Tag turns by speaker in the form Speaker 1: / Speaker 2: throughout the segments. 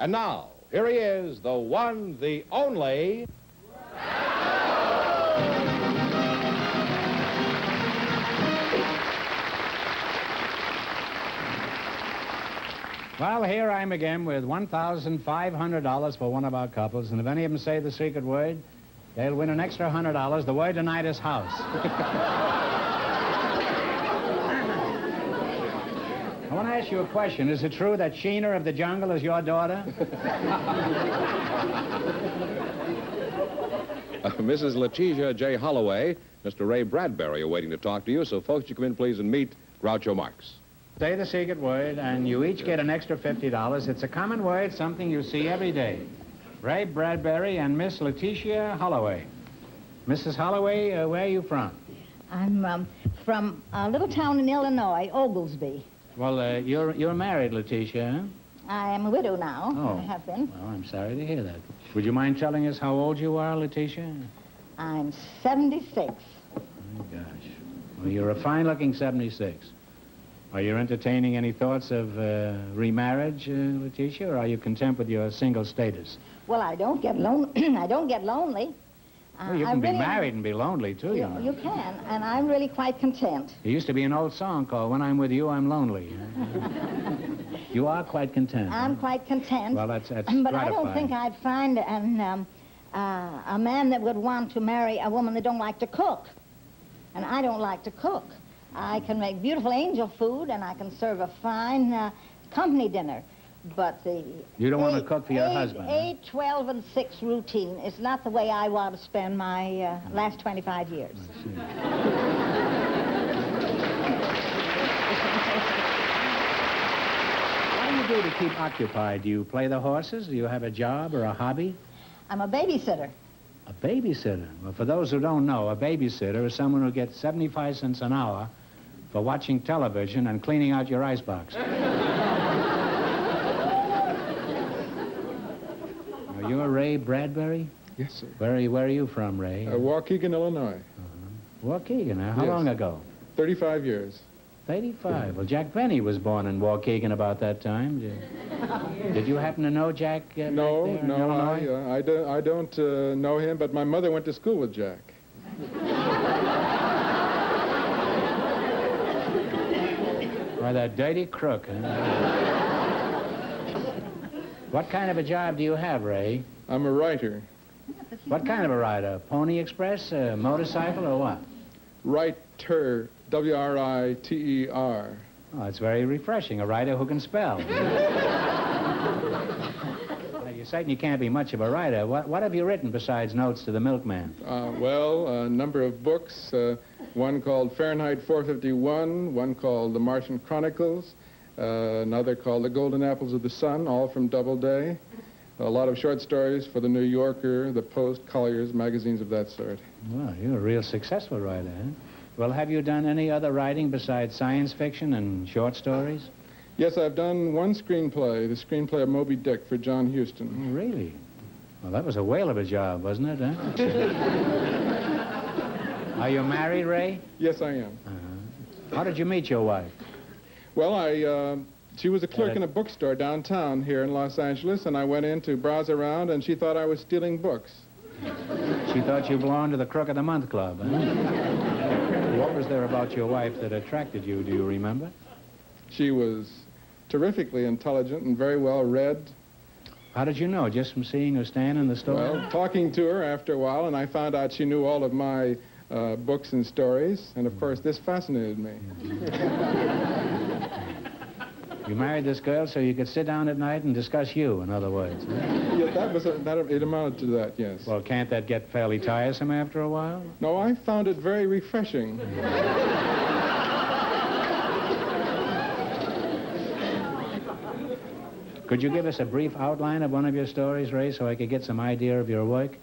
Speaker 1: And now, here he is, the one, the only...
Speaker 2: Well, here I am again with $1,500 for one of our couples, and if any of them say the secret word, they'll win an extra $100. The word tonight is house. I want to ask you a question. Is it true that Sheena of the Jungle is your daughter?
Speaker 1: Mrs. Letitia J. Holloway, Mr. Ray Bradbury are waiting to talk to you, so folks, you come in, please, and meet Groucho Marx.
Speaker 2: Say the secret word, and you each get an extra $50. It's a common word, something you see every day. Ray Bradbury and Miss Letitia Holloway. Mrs. Holloway, where are you from?
Speaker 3: I'm from a little town in Illinois, Oglesby.
Speaker 2: Well, you're married, Letitia, huh?
Speaker 3: I am a widow now.
Speaker 2: Oh.
Speaker 3: I have been.
Speaker 2: Well, I'm sorry to hear that. Would you mind telling us how old you are, Letitia?
Speaker 3: I'm 76.
Speaker 2: Oh, gosh. Well, you're a fine-looking 76. Are you entertaining any thoughts of remarriage, Letitia, or are you content with your single status?
Speaker 3: Well, I don't get lonely. I don't get lonely.
Speaker 2: Well, you can be married and be lonely, too, you know.
Speaker 3: You can, and I'm really quite content.
Speaker 2: There used to be an old song called When I'm With You, I'm Lonely. You are quite content.
Speaker 3: I'm quite content.
Speaker 2: Well, that's
Speaker 3: But
Speaker 2: gratifying.
Speaker 3: I don't think I'd find a man that would want to marry a woman that don't like to cook. And I don't like to cook. I can make beautiful angel food, and I can serve a fine company dinner. But the...
Speaker 2: You don't want to cook for your husband, huh?
Speaker 3: 8, 12, and 6 routine is not the way I want to spend my last 25 years.
Speaker 2: What do you do to keep occupied? Do you play the horses? Do you have a job or a hobby?
Speaker 3: I'm a babysitter.
Speaker 2: A babysitter? Well, for those who don't know, a babysitter is someone who gets 75 cents an hour for watching television and cleaning out your icebox. You're Ray Bradbury?
Speaker 4: Yes, sir.
Speaker 2: Where are you from, Ray?
Speaker 4: Waukegan, Illinois.
Speaker 2: Waukegan, huh? How
Speaker 4: Yes.
Speaker 2: long ago?
Speaker 4: 35 years.
Speaker 2: 35. Well, Jack Benny was born in Waukegan about that time. Did you happen to know Jack?
Speaker 4: No,
Speaker 2: back there in Illinois?
Speaker 4: I don't know him, but my mother went to school with Jack.
Speaker 2: Why, that dirty crook, huh? What kind of a job do you have, Ray?
Speaker 4: I'm a writer.
Speaker 2: What kind of a rider? Pony Express, a motorcycle, or what?
Speaker 4: Writer, W-R-I-T-E-R.
Speaker 2: Oh, it's very refreshing, a writer who can spell. Well, you certainly can't be much of a writer. What have you written besides Notes to the Milkman?
Speaker 4: Well, a number of books, one called Fahrenheit 451, one called The Martian Chronicles, another called The Golden Apples of the Sun, all from Doubleday. A lot of short stories for the New Yorker, the Post, Collier's, magazines of that sort.
Speaker 2: Well, you're a real successful writer, huh? Well, have you done any other writing besides science fiction and short stories?
Speaker 4: Yes, I've done one screenplay, the screenplay of Moby Dick for John Huston.
Speaker 2: Oh, really? Well, that was a whale of a job, wasn't it, huh? Are you married, Ray?
Speaker 4: Yes, I am.
Speaker 2: How did you meet your wife?
Speaker 4: Well, she was a clerk in a bookstore downtown here in Los Angeles, and I went in to browse around, and she thought I was stealing books.
Speaker 2: She thought you belonged to the Crook of the Month Club, huh? What was there about your wife that attracted you, do you remember?
Speaker 4: She was terrifically intelligent and very well read.
Speaker 2: How did you know? Just from seeing her stand in the store?
Speaker 4: Well, talking to her after a while, and I found out she knew all of my books and stories, and of course this fascinated me.
Speaker 2: You married this girl so you could sit down at night and discuss you, in other words. Huh?
Speaker 4: Yeah, it amounted to that, yes.
Speaker 2: Well, can't that get fairly tiresome after a while?
Speaker 4: No, I found it very refreshing.
Speaker 2: Could you give us a brief outline of one of your stories, Ray, so I could get some idea of your work?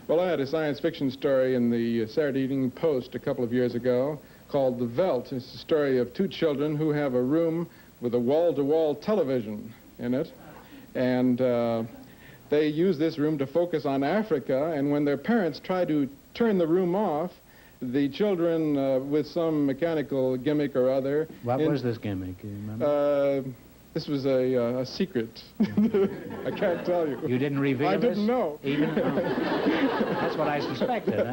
Speaker 4: Well, I had a science fiction story in the Saturday Evening Post a couple of years ago called The Veldt. It's the story of two children who have a room with a wall-to-wall television in it. And they use this room to focus on Africa, and when their parents try to turn the room off, the children, with some mechanical gimmick or other...
Speaker 2: What was this gimmick, you remember?
Speaker 4: This was a secret. I can't tell you.
Speaker 2: You didn't reveal this?
Speaker 4: I didn't know.
Speaker 2: Even? That's what I suspected,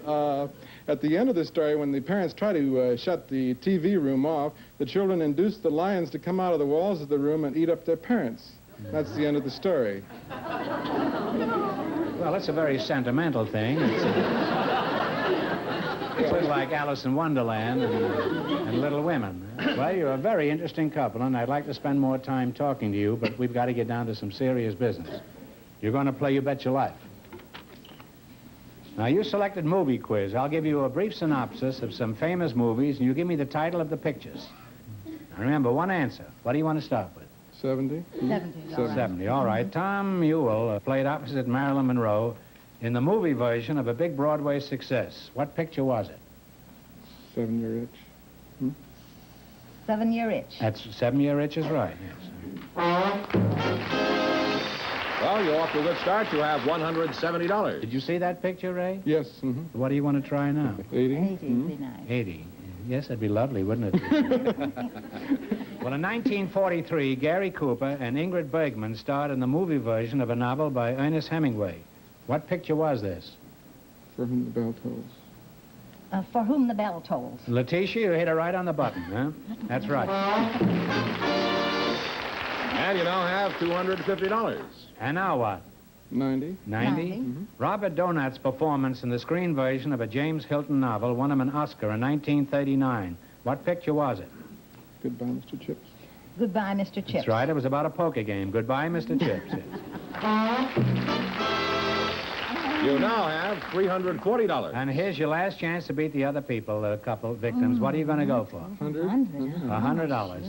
Speaker 2: huh?
Speaker 4: At the end of the story, when the parents try to shut the TV room off, the children induce the lions to come out of the walls of the room and eat up their parents. That's the end of the story.
Speaker 2: Well, it's a very sentimental thing. It's a little like Alice in Wonderland and Little Women. Well, you're a very interesting couple, and I'd like to spend more time talking to you, but we've got to get down to some serious business. You're going to play You Bet Your Life. Now, you selected movie quiz. I'll give you a brief synopsis of some famous movies, and you give me the title of the pictures. Now, remember, one answer. What do you want to start with?
Speaker 3: 70.
Speaker 2: 70, all right. Tom Ewell played opposite Marilyn Monroe in the movie version of a big Broadway success. What picture was it?
Speaker 4: 7 Year Itch.
Speaker 3: 7 Year Itch.
Speaker 2: That's 7 Year Itch is right, yes.
Speaker 1: Well, you're off to a good start. You have $170.
Speaker 2: Did you see that picture, Ray?
Speaker 4: Yes.
Speaker 2: What do you want to try now?
Speaker 4: 80.
Speaker 3: 80 would be nice.
Speaker 2: 80. Yes, that'd be lovely, wouldn't it? Well, in 1943, Gary Cooper and Ingrid Bergman starred in the movie version of a novel by Ernest Hemingway. What picture was this?
Speaker 4: For Whom the Bell Tolls.
Speaker 3: For Whom the Bell Tolls.
Speaker 2: Letitia, you hit it right on the button, huh? That's right.
Speaker 1: And you now have $250.
Speaker 2: And now what?
Speaker 4: 90.
Speaker 2: 90? Robert Donat's performance in the screen version of a James Hilton novel won him an Oscar in 1939. What picture was it?
Speaker 4: Goodbye, Mr. Chips.
Speaker 3: Goodbye, Mr. Chips.
Speaker 2: That's right. It was about a poker game. Goodbye, Mr. Chips.
Speaker 1: You now have $340.
Speaker 2: And here's your last chance to beat the other people, the couple victims. What are you going to go for?
Speaker 4: $100.
Speaker 2: $100.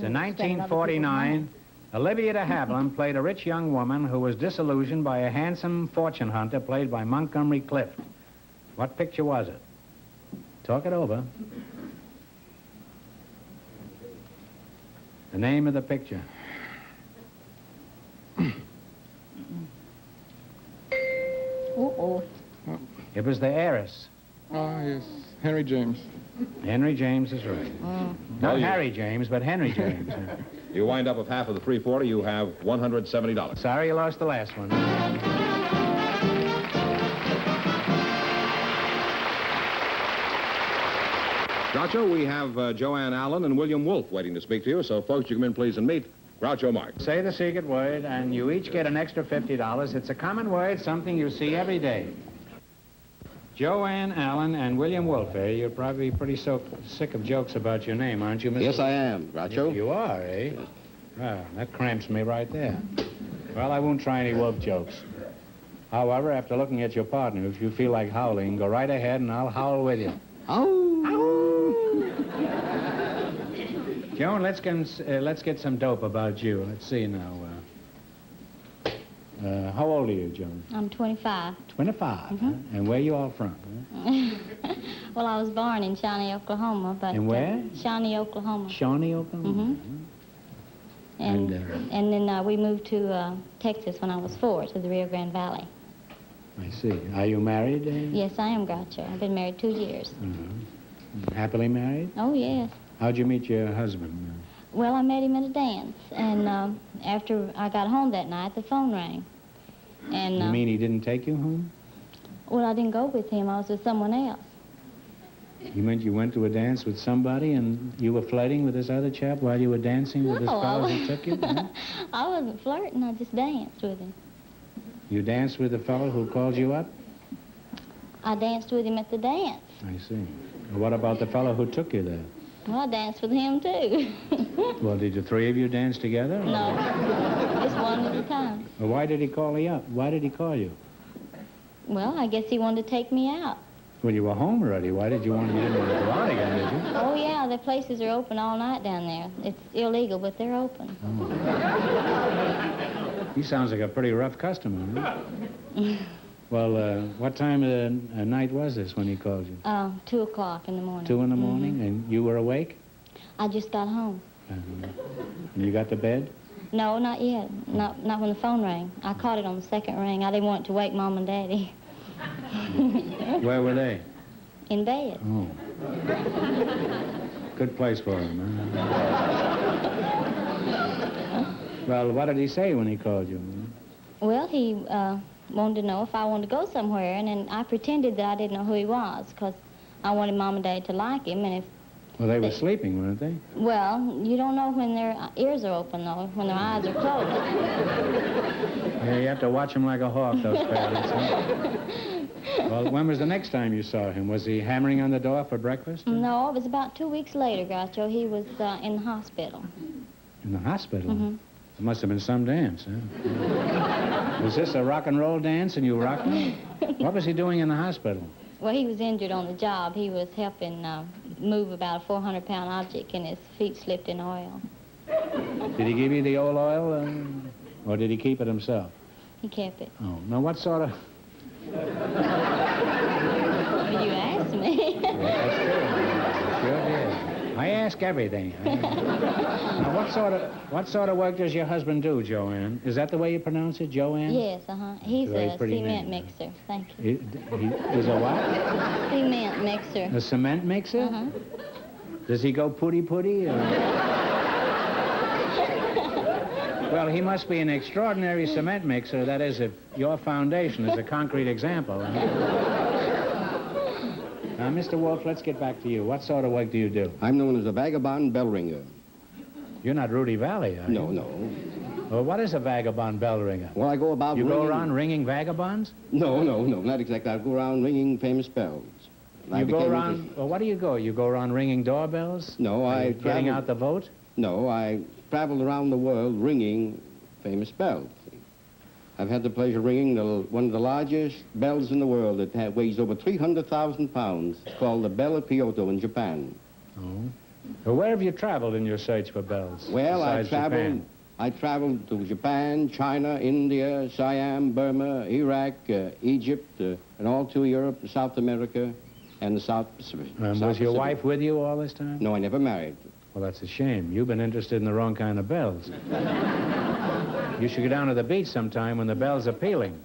Speaker 2: In 1949, Olivia de Havilland played a rich young woman who was disillusioned by a handsome fortune hunter played by Montgomery Clift. What picture was it? Talk it over. The name of the picture. It was The Heiress.
Speaker 4: Ah, yes. Henry James.
Speaker 2: Henry James is right. Not Harry James, but Henry James.
Speaker 1: You wind up with half of the $340. You have $170.
Speaker 2: Sorry you lost the last one.
Speaker 1: Groucho, we have Joanne Allen and William Wolfe waiting to speak to you. So, folks, you come in, please, and meet Groucho Marx.
Speaker 2: Say the secret word, and you each get an extra $50. It's a common word, something you see every day. Joanne Allen and William Wolfe, eh? You're probably pretty sick of jokes about your name, aren't you, Mr.?
Speaker 5: Yes, I am, Groucho.
Speaker 2: You are, eh? Well, that cramps me right there. Well, I won't try any wolf jokes. However, after looking at your partner, if you feel like howling, go right ahead and I'll howl with you. Joan, let's get some dope about you. Let's see now. How old are you, Joan?
Speaker 6: I'm 25.
Speaker 2: 25. Huh? And where you all from? Huh?
Speaker 6: Well, I was born in Shawnee, Oklahoma, but...
Speaker 2: In where?
Speaker 6: Shawnee, Oklahoma.
Speaker 2: Shawnee, Oklahoma?
Speaker 6: And then we moved to Texas when I was 4, to the Rio Grande Valley.
Speaker 2: I see. Are you married?
Speaker 6: Yes, I am, Groucho. I've been married 2 years.
Speaker 2: Happily married?
Speaker 6: Oh, yes.
Speaker 2: How'd you meet your husband?
Speaker 6: Well, I met him at a dance, and after I got home that night, the phone rang. And
Speaker 2: You mean he didn't take you home?
Speaker 6: well, I didn't go with him. I was with someone else.
Speaker 2: You meant you went to a dance with somebody and you were flirting with this other chap while you were dancing with this fellow who took you? Huh?
Speaker 6: I wasn't flirting. I just danced with him.
Speaker 2: You danced with the fellow who called you up?
Speaker 6: I danced with him at the dance.
Speaker 2: I see. Well, what about the fellow who took you there?
Speaker 6: Well, I danced with him, too.
Speaker 2: Well, did the three of you dance together? or-
Speaker 6: No, just one at a time.
Speaker 2: Well, why did he call you up? Why did he call you?
Speaker 6: Well, I guess he wanted to take me out.
Speaker 2: Well, you were home already. Why did you want to, you didn't want to go out again, did you?
Speaker 6: Oh, yeah, the places are open all night down there. It's illegal, but they're open.
Speaker 2: He sounds like a pretty rough customer, huh? Well, what time of the night was this when he called you?
Speaker 6: 2 o'clock in the morning.
Speaker 2: 2 in the morning, and you were awake?
Speaker 6: I just got home.
Speaker 2: And you got to bed?
Speaker 6: No, not yet. Not when the phone rang. I caught it on the second ring. I didn't want it to wake Mom and Daddy.
Speaker 2: Where were they?
Speaker 6: In bed.
Speaker 2: Oh. Good place for him, huh? Well, what did he say when he called you?
Speaker 6: Well, he wanted to know if I wanted to go somewhere, and then I pretended that I didn't know who he was, because I wanted Mom and Dad to like him, and if...
Speaker 2: Well, they were sleeping, weren't they?
Speaker 6: Well, you don't know when their ears are open, though, when their eyes are closed.
Speaker 2: Yeah, you have to watch him like a hawk, those parents, huh? Well, when was the next time you saw him? Was he hammering on the door for breakfast?
Speaker 6: No, it was about 2 weeks later, Groucho. He was in the hospital.
Speaker 2: In the hospital?
Speaker 6: Mm-hmm.
Speaker 2: It must have been some dance, huh? Was this a rock and roll dance and you rocked him? What was he doing in the hospital?
Speaker 6: Well, he was injured on the job. He was helping move about a 400-pound object, and his feet slipped in oil.
Speaker 2: Did he give you the old oil, or did he keep it himself?
Speaker 6: He kept it.
Speaker 2: Oh, now what sort of...
Speaker 6: Well, you asked me.
Speaker 2: That's true. Sure did. I ask everything. Now, what sort of work does your husband do, Joanne? Is that the way you pronounce it, Joanne?
Speaker 6: Yes, He's
Speaker 2: Very
Speaker 6: a
Speaker 2: pretty
Speaker 6: cement
Speaker 2: name.
Speaker 6: mixer. Thank you.
Speaker 2: He's a what?
Speaker 6: Cement mixer.
Speaker 2: A cement mixer?
Speaker 6: Uh-huh.
Speaker 2: Does he go putty-putty? Well, he must be an extraordinary cement mixer. That is, if your foundation is a concrete example. Now, Mr. Wolf, let's get back to you. What sort of work do you do?
Speaker 5: I'm known as a vagabond bell ringer.
Speaker 2: You're not Rudy Valley, are you?
Speaker 5: No, no.
Speaker 2: Well, what is a vagabond bell ringer?
Speaker 5: Well, I go about
Speaker 2: You
Speaker 5: ringing...
Speaker 2: go around ringing vagabonds?
Speaker 5: No, not exactly. I go around ringing famous bells.
Speaker 2: You go around... Well, what do you go? You go around ringing doorbells?
Speaker 5: No, I
Speaker 2: Getting out the vote?
Speaker 5: No, I traveled around the world ringing famous bells. I've had the pleasure of ringing one of the largest bells in the world that weighs over 300,000 pounds. It's called the Bell of Kyoto in Japan.
Speaker 2: Oh. Well, where have you traveled in your search for bells?
Speaker 5: Well,
Speaker 2: besides Japan?
Speaker 5: I traveled to Japan, China, India, Siam, Burma, Iraq, Egypt, and all through Europe, South America, and the South Pacific.
Speaker 2: Was your wife with you all this time?
Speaker 5: No, I never married.
Speaker 2: Well, that's a shame. You've been interested in the wrong kind of bells. You should go down to the beach sometime when the bells are pealing.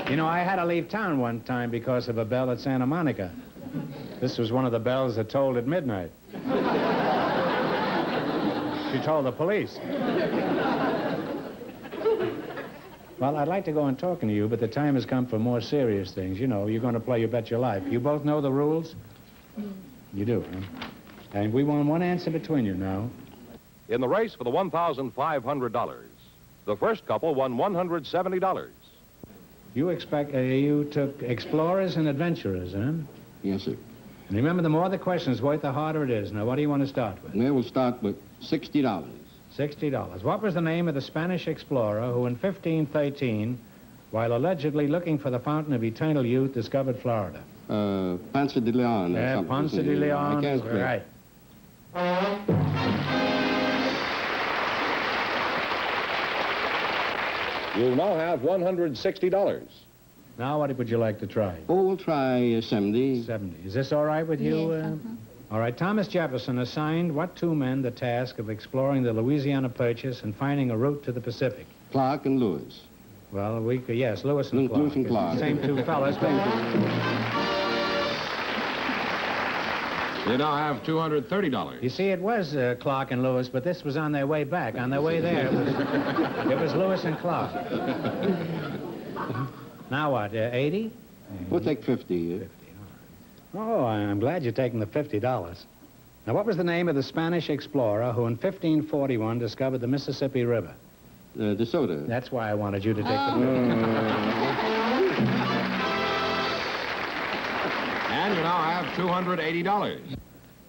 Speaker 2: You know, I had to leave town one time because of a bell at Santa Monica. This was one of the bells that tolled at midnight. She told the police. Well, I'd like to go on talking to you, but the time has come for more serious things. You know, you're going to play You Bet Your Life. You both know the rules? You do, huh? And we want one answer between you now.
Speaker 1: In the race for the $1,500, the first couple won $170.
Speaker 2: You took explorers and adventurers, huh?
Speaker 5: Yes, sir.
Speaker 2: And remember, the more the question's worth, the harder it is. Now, what do you want to start with?
Speaker 5: Well, we'll start with $60.
Speaker 2: $60. What was the name of the Spanish explorer who in 1513, while allegedly looking for the fountain of eternal youth, discovered Florida?
Speaker 5: Ponce de Leon.
Speaker 2: Yeah, Ponce de Leon.
Speaker 5: I can't
Speaker 2: Right.
Speaker 1: You now have $160.
Speaker 2: Now, what would you like to try?
Speaker 5: Oh, we'll try 70.
Speaker 2: 70. Is this all right with you?
Speaker 6: Yes,
Speaker 2: All right. Thomas Jefferson assigned what two men the task of exploring the Louisiana Purchase and finding a route to the Pacific?
Speaker 5: Clark and Lewis.
Speaker 2: Well, yes, Lewis and Clark.
Speaker 5: Lewis and Clark.
Speaker 2: Same two fellas.
Speaker 1: You now have $230.
Speaker 2: You see, it was Clark and Lewis, but this was on their way back. On their way there, it was Lewis and Clark. Now what, 80?
Speaker 5: We'll take 50.
Speaker 2: 50. Oh, I'm glad you're taking the $50. Now, what was the name of the Spanish explorer who in 1541 discovered the Mississippi River?
Speaker 5: De Soto.
Speaker 2: That's why I wanted you to take the $50.
Speaker 1: And you now have $280.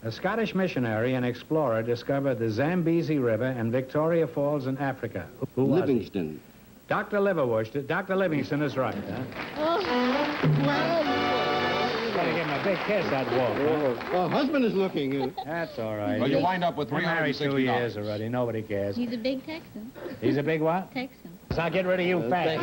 Speaker 2: A Scottish missionary and explorer discovered the Zambezi River and Victoria Falls in Africa. Who was he?
Speaker 5: Livingston.
Speaker 2: Dr. Liverwurst. Dr. Livingston is right, huh? Gotta give him a big kiss, that wolf. Huh?
Speaker 5: Oh, husband is looking.
Speaker 2: That's all right.
Speaker 1: Well, you wind up with
Speaker 2: We're married 2 years
Speaker 1: $360.
Speaker 2: already. Nobody cares.
Speaker 6: He's a big Texan.
Speaker 2: He's a big what?
Speaker 6: Texan.
Speaker 2: So I'll get rid of you fast.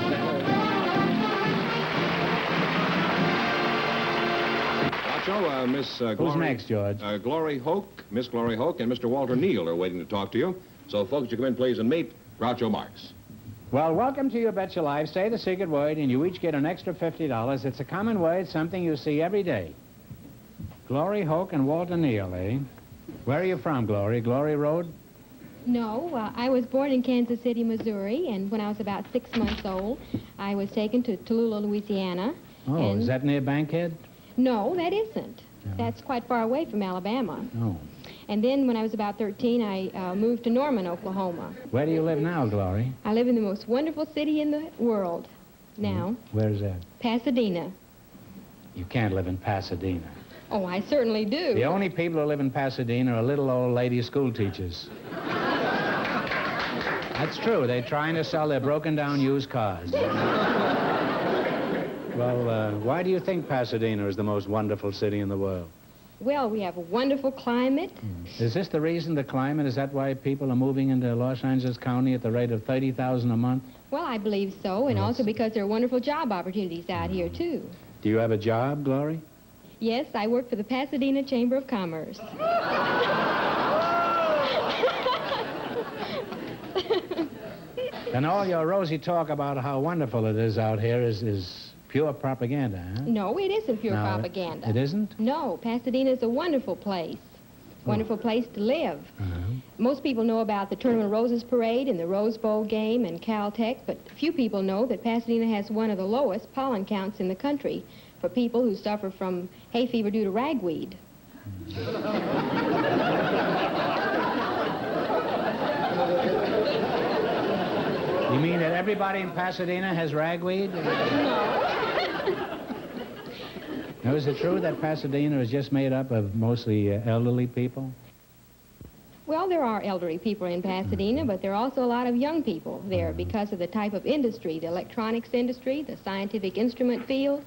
Speaker 1: Groucho, Miss Glory...
Speaker 2: Who's next, George?
Speaker 1: Glory Hoke, Miss Glory Hoke, and Mr. Walter Neal are waiting to talk to you. So, folks, you come in, please, and meet Groucho Marx.
Speaker 2: Well, welcome to You Bet Your Life. Say the secret word, and you each get an extra $50. It's a common word, something you see every day. Glory Hoke and Walter Neal, eh? Where are you from, Glory? Glory Road?
Speaker 7: No, I was born in Kansas City, Missouri, and when I was about 6 months old, I was taken to Tallulah, Louisiana.
Speaker 2: Oh,
Speaker 7: and
Speaker 2: is that near Bankhead?
Speaker 7: No, that isn't.
Speaker 2: No.
Speaker 7: That's quite far away from Alabama.
Speaker 2: Oh.
Speaker 7: And then when I was about 13, I moved to Norman, Oklahoma.
Speaker 2: Where do you live now, Glory?
Speaker 7: I live in the most wonderful city in the world now,
Speaker 2: Where's that?
Speaker 7: Pasadena.
Speaker 2: You can't live in Pasadena.
Speaker 7: Oh, I certainly do.
Speaker 2: The only people who live in Pasadena are little old lady school teachers. That's true. They're trying to sell their broken-down used cars. Well, why do you think Pasadena is the most wonderful city in the world?
Speaker 7: Well, we have a wonderful climate.
Speaker 2: Is this the reason, the climate? Is that why people are moving into Los Angeles County at the rate of $30,000 a month?
Speaker 7: Well, I believe so, and also because there are wonderful job opportunities out here, too.
Speaker 2: Do you have a job, Glory?
Speaker 7: Yes, I work for the Pasadena Chamber of Commerce.
Speaker 2: And all your rosy talk about how wonderful it is out here is pure propaganda, huh?
Speaker 7: No, it isn't pure
Speaker 2: No,
Speaker 7: propaganda.
Speaker 2: It isn't?
Speaker 7: No, Pasadena is a wonderful place. Wonderful place to live. Most people know about the Tournament of Roses Parade and the Rose Bowl game and Caltech, but few people know that Pasadena has one of the lowest pollen counts in the country for people who suffer from hay fever due to ragweed.
Speaker 2: You mean that everybody in Pasadena has ragweed? Now, is it true that Pasadena is just made up of mostly elderly people?
Speaker 7: Well, there are elderly people in Pasadena, but there are also a lot of young people there because of the type of industry, the electronics industry, the scientific instrument field.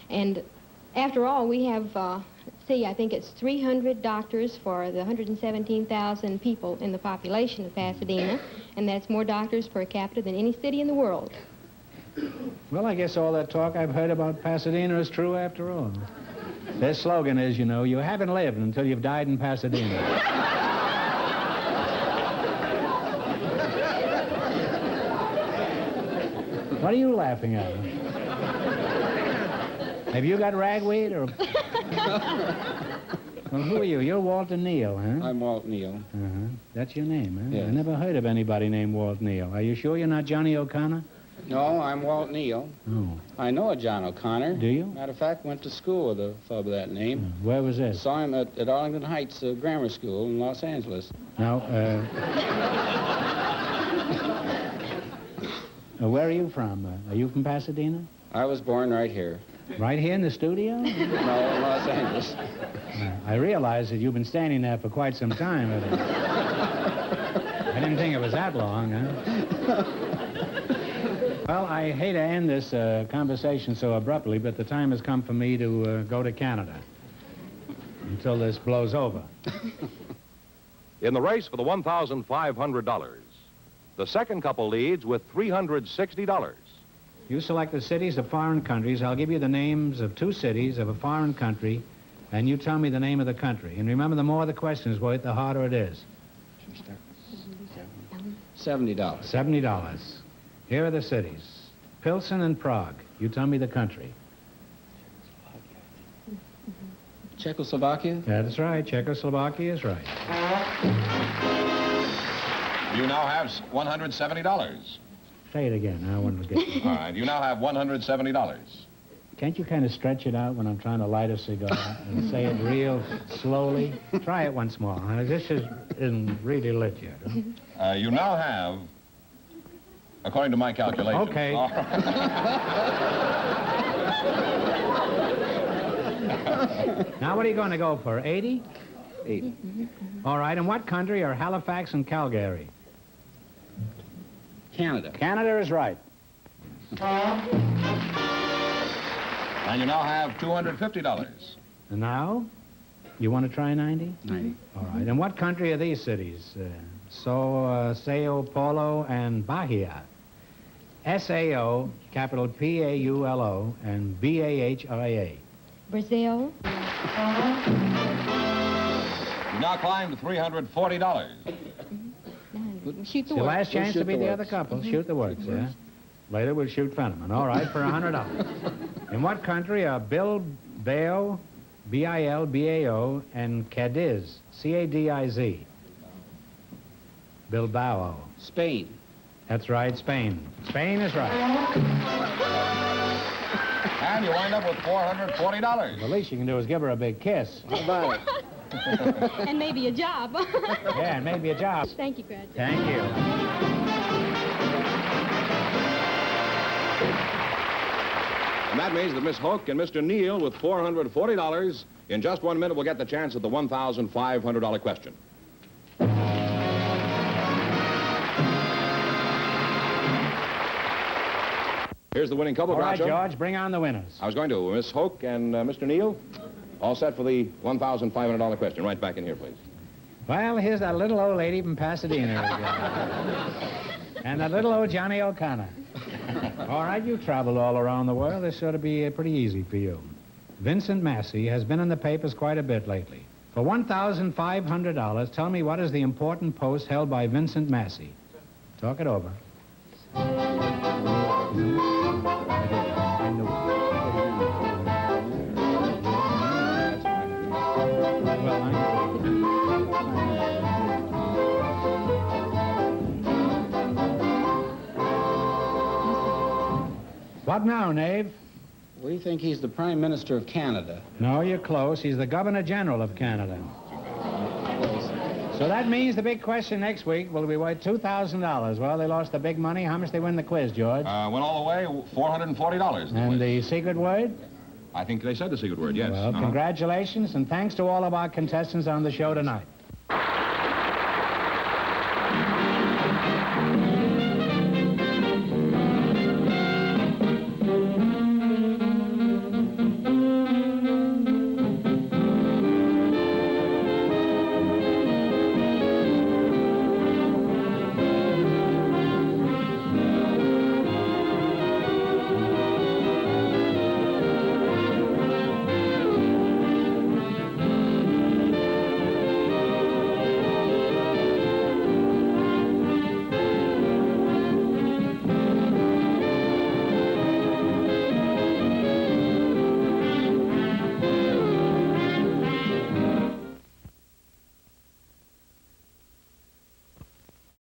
Speaker 7: And after all, we have, I think it's 300 doctors for the 117,000 people in the population of Pasadena, and that's more doctors per capita than any city in the world.
Speaker 2: Well, I guess all that talk I've heard about Pasadena is true after all. Their slogan is, you know, you haven't lived until you've died in Pasadena. What are you laughing at? Have you got ragweed or... Well, who are you? You're Walter Neal, huh?
Speaker 8: I'm Walt Neal.
Speaker 2: That's your name, huh?
Speaker 8: Yes.
Speaker 2: I never heard of anybody named Walt Neal. Are you sure you're not Johnny O'Connor?
Speaker 8: No, I'm Walt Neal.
Speaker 2: Oh.
Speaker 8: I know a John O'Connor.
Speaker 2: Do you?
Speaker 8: Matter of fact, went to school with a fellow by that name.
Speaker 2: Where was this?
Speaker 8: Saw him at Arlington Heights Grammar School in Los Angeles.
Speaker 2: Now, where are you from? Are you from Pasadena?
Speaker 8: I was born right here.
Speaker 2: Right here in the studio?
Speaker 8: No, in Los Angeles.
Speaker 2: I realize that you've been standing there for quite some time. But I didn't think it was that long, huh? Well, I hate to end this conversation so abruptly, but the time has come for me to go to Canada until this blows over.
Speaker 9: In the race for the $1,500, the second couple leads with $360.
Speaker 2: You select the cities of foreign countries. I'll give you the names of 2 cities of a foreign country, and you tell me the name of the country. And remember, the more the question's worth, the harder it is.
Speaker 8: $70.
Speaker 2: $70. Here are the cities. Pilsen and Prague. You tell me the country.
Speaker 8: Czechoslovakia?
Speaker 2: That's right. Czechoslovakia is right.
Speaker 1: You now have $170.
Speaker 2: Say it again. I want to get...
Speaker 1: All right, you now have $170.
Speaker 2: Can't you kind of stretch it out when I'm trying to light a cigar and say it real slowly? Try it once more. This isn't really lit yet. Huh?
Speaker 1: You now have, according to my calculations...
Speaker 2: Okay.
Speaker 1: All right.
Speaker 2: Now, what are you going to go for, 80?
Speaker 8: 8.
Speaker 2: All right, in what country are Halifax and Calgary?
Speaker 8: Canada.
Speaker 2: Canada is right.
Speaker 1: And you now have $250.
Speaker 2: And now, you want to try 90?
Speaker 8: 90.
Speaker 2: All right, and what country are these cities? Sao Paulo and Bahia. S-A-O, capital P-A-U-L-O, and B-A-H-I-A.
Speaker 7: Brazil.
Speaker 1: You now climb to $340.
Speaker 7: Shoot the
Speaker 2: Your
Speaker 7: word.
Speaker 2: last chance
Speaker 8: shoot
Speaker 2: to be
Speaker 8: the
Speaker 2: the other
Speaker 8: works.
Speaker 2: couple. Shoot the works, yeah? Later we'll shoot Fenneman. All right, for $100. In what country are Bilbao, B-I-L-B-A-O, and Cadiz, C-A-D-I-Z? Bilbao.
Speaker 8: Spain.
Speaker 2: That's right, Spain. Spain is right.
Speaker 1: And you wind up with $440.
Speaker 2: The least you can do is give her a big kiss.
Speaker 8: How about it?
Speaker 7: And maybe a job.
Speaker 2: Yeah, and maybe a job.
Speaker 7: Thank you, Grad.
Speaker 2: Thank you.
Speaker 1: And that means that Miss Hook and Mr. Neal, with $440, in just 1 minute will get the chance at the $1,500 question. Here's the winning couple,
Speaker 2: All right,
Speaker 1: Groucho.
Speaker 2: George, bring on the winners.
Speaker 1: I was going to. Miss Hook and Mr. Neal, all set for the $1,500 question. Right back in here, please.
Speaker 2: Well, here's that little old lady from Pasadena again. And that little old Johnny O'Connor. All right, you've traveled all around the world. This ought to be pretty easy for you. Vincent Massey has been in the papers quite a bit lately. For $1,500, tell me what is the important post held by Vincent Massey. Talk it over. What now, Knave?
Speaker 8: We think he's the Prime Minister of Canada.
Speaker 2: No, you're close. He's the Governor General of Canada. So that means the big question next week will be worth $2,000. Well, they lost the big money. How much they win the quiz, George?
Speaker 1: Went all the way, $440.
Speaker 2: And the secret word?
Speaker 1: I think they said the secret word, yes.
Speaker 2: Well, congratulations, and thanks to all of our contestants on the show tonight.